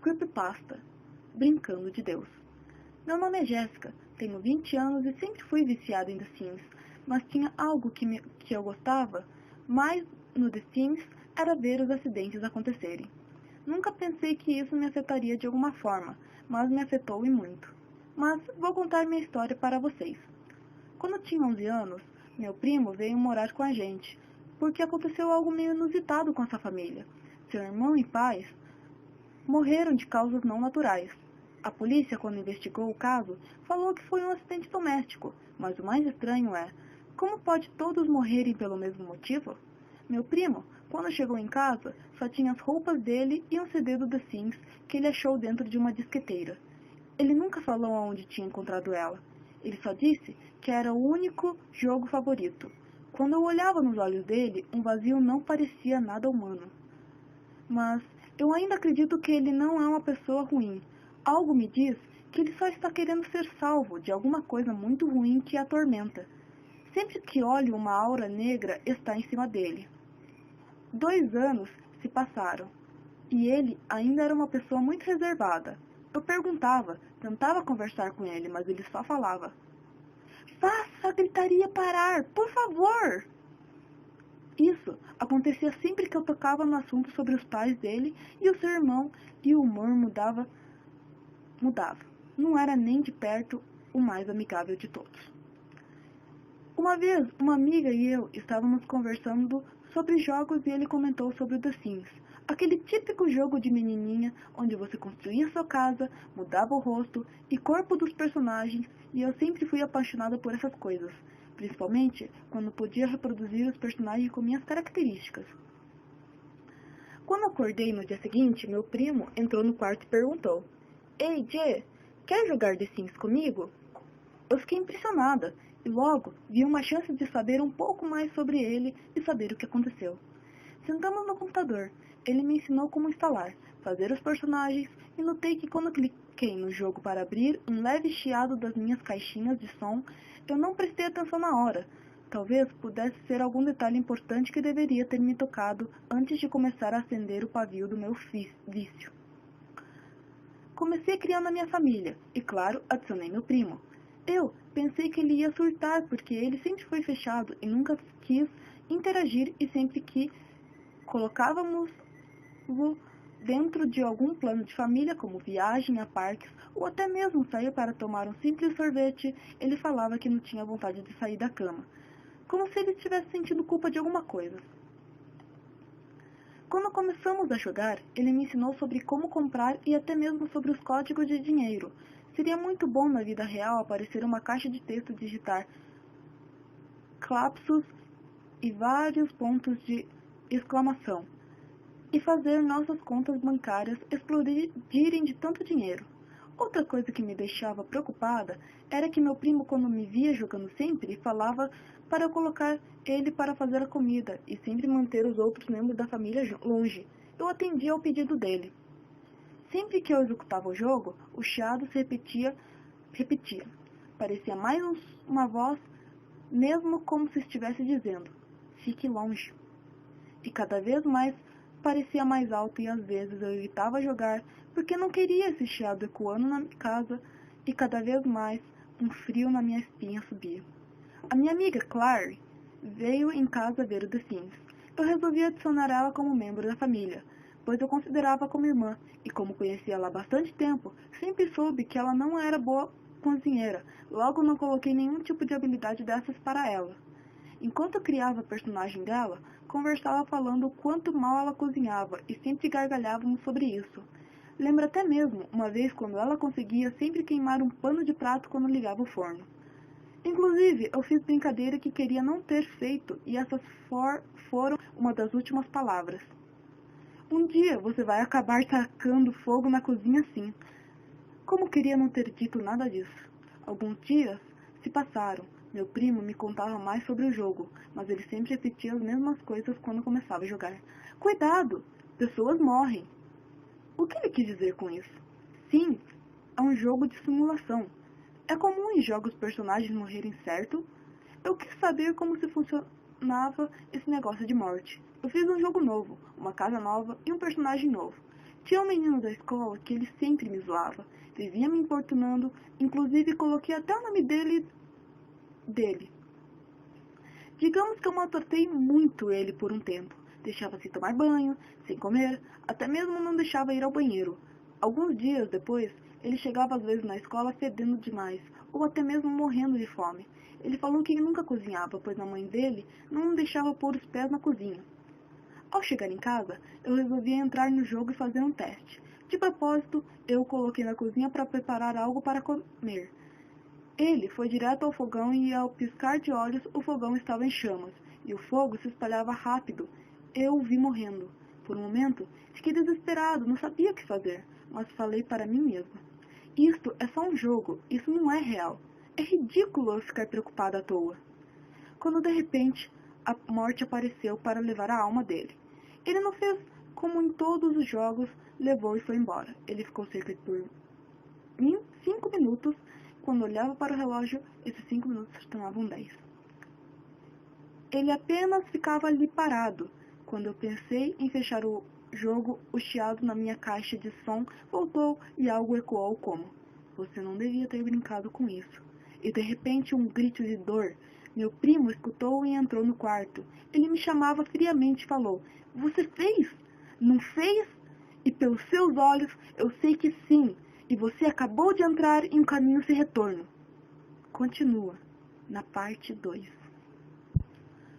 Creepypasta, Brincando de Deus. Meu nome é Jéssica, tenho 20 anos e sempre fui viciada em The Sims, mas tinha algo que eu gostava mais no The Sims era ver os acidentes acontecerem. Nunca pensei que isso me afetaria de alguma forma, mas me afetou e muito. Mas vou contar minha história para vocês. Quando eu tinha 11 anos, meu primo veio morar com a gente, porque aconteceu algo meio inusitado com essa família. Seu irmão e pais morreram de causas não naturais. A polícia, quando investigou o caso, falou que foi um acidente doméstico, mas o mais estranho é, como pode todos morrerem pelo mesmo motivo? Meu primo, quando chegou em casa, só tinha as roupas dele e um CD do The Sims que ele achou dentro de uma disqueteira. Ele nunca falou aonde tinha encontrado ela. Ele só disse que era o único jogo favorito. Quando eu olhava nos olhos dele, um vazio não parecia nada humano. Mas eu ainda acredito que ele não é uma pessoa ruim. Algo me diz que ele só está querendo ser salvo de alguma coisa muito ruim que a atormenta. Sempre que olho, uma aura negra está em cima dele. 2 anos se passaram, e ele ainda era uma pessoa muito reservada. Eu perguntava, tentava conversar com ele, mas ele só falava: "Faça a gritaria parar, por favor!" Isso acontecia sempre que eu tocava no assunto sobre os pais dele e o seu irmão, e o humor mudava. Não era nem de perto o mais amigável de todos. Uma vez, uma amiga e eu estávamos conversando sobre jogos e ele comentou sobre o The Sims. Aquele típico jogo de menininha, onde você construía sua casa, mudava o rosto e corpo dos personagens, e eu sempre fui apaixonada por essas coisas, principalmente quando podia reproduzir os personagens com minhas características. Quando acordei no dia seguinte, meu primo entrou no quarto e perguntou: "Ei, Jê, quer jogar The Sims comigo?" Eu fiquei impressionada, e logo vi uma chance de saber um pouco mais sobre ele e saber o que aconteceu. Sentamos no computador, ele me ensinou como instalar, fazer os personagens, e notei que quando cliquei no jogo para abrir um leve chiado das minhas caixinhas de som, eu não prestei atenção na hora. Talvez pudesse ser algum detalhe importante que deveria ter me tocado antes de começar a acender o pavio do meu vício. Comecei criando a minha família, e claro, adicionei meu primo. Eu pensei que ele ia surtar, porque ele sempre foi fechado e nunca quis interagir, e sempre que colocávamos-o dentro de algum plano de família, como viagem a parques, ou até mesmo sair para tomar um simples sorvete, ele falava que não tinha vontade de sair da cama, como se ele estivesse sentindo culpa de alguma coisa. Quando começamos a jogar, ele me ensinou sobre como comprar e até mesmo sobre os códigos de dinheiro. Seria muito bom na vida real aparecer uma caixa de texto digitar clapsus e vários pontos de exclamação, e fazer nossas contas bancárias explodirem de tanto dinheiro. Outra coisa que me deixava preocupada era que meu primo, quando me via jogando sempre, falava para eu colocar ele para fazer a comida e sempre manter os outros membros da família longe. Eu atendia ao pedido dele. Sempre que eu executava o jogo, o chiado se repetia. Parecia mais uma voz, mesmo como se estivesse dizendo: "Fique longe." E cada vez mais parecia mais alto, e às vezes eu evitava jogar porque não queria esse chiado ecoando na casa, e cada vez mais um frio na minha espinha subia. A minha amiga Clary veio em casa ver o The Sims. Eu resolvi adicionar ela como membro da família, pois eu considerava como irmã, e como conhecia ela há bastante tempo, sempre soube que ela não era boa cozinheira, logo não coloquei nenhum tipo de habilidade dessas para ela. Enquanto eu criava a personagem dela, conversava falando o quanto mal ela cozinhava, e sempre gargalhávamos sobre isso. Lembro até mesmo uma vez quando ela conseguia sempre queimar um pano de prato quando ligava o forno. Inclusive, eu fiz brincadeira que queria não ter feito, e essas foram uma das últimas palavras. "Um dia você vai acabar tacando fogo na cozinha sim." Como queria não ter dito nada disso. Alguns dias se passaram. Meu primo me contava mais sobre o jogo, mas ele sempre repetia as mesmas coisas quando começava a jogar. "Cuidado! Pessoas morrem." O que ele quis dizer com isso? Sim, é um jogo de simulação. É comum em jogos personagens morrerem, certo? Eu quis saber como se funcionava esse negócio de morte. Eu fiz um jogo novo, uma casa nova e um personagem novo. Tinha um menino da escola que ele sempre me zoava, vivia me importunando, inclusive coloquei até o nome dele. Digamos que eu maltratei muito ele por um tempo. Deixava sem tomar banho, sem comer, até mesmo não deixava ir ao banheiro. Alguns dias depois, ele chegava às vezes na escola fedendo demais, ou até mesmo morrendo de fome. Ele falou que ele nunca cozinhava, pois a mãe dele não o deixava pôr os pés na cozinha. Ao chegar em casa, eu resolvi entrar no jogo e fazer um teste. De propósito, eu o coloquei na cozinha para preparar algo para comer. Ele foi direto ao fogão e, ao piscar de olhos, o fogão estava em chamas, e o fogo se espalhava rápido. Eu o vi morrendo. Por um momento, fiquei desesperado, não sabia o que fazer, mas falei para mim mesma: isto é só um jogo, isso não é real. É ridículo eu ficar preocupada à toa. Quando de repente, a morte apareceu para levar a alma dele. Ele não fez como em todos os jogos, levou e foi embora. Ele ficou cerca de 5 minutos. Quando olhava para o relógio, esses 5 minutos se tornavam 10. Ele apenas ficava ali parado. Quando eu pensei em fechar o jogo, o chiado na minha caixa de som voltou e algo ecoou como: você não devia ter brincado com isso. E de repente um grito de dor. Meu primo escutou e entrou no quarto. Ele me chamava friamente e falou: você fez? Não fez? E pelos seus olhos eu sei que sim. E você acabou de entrar em um caminho sem retorno. Continua na parte 2.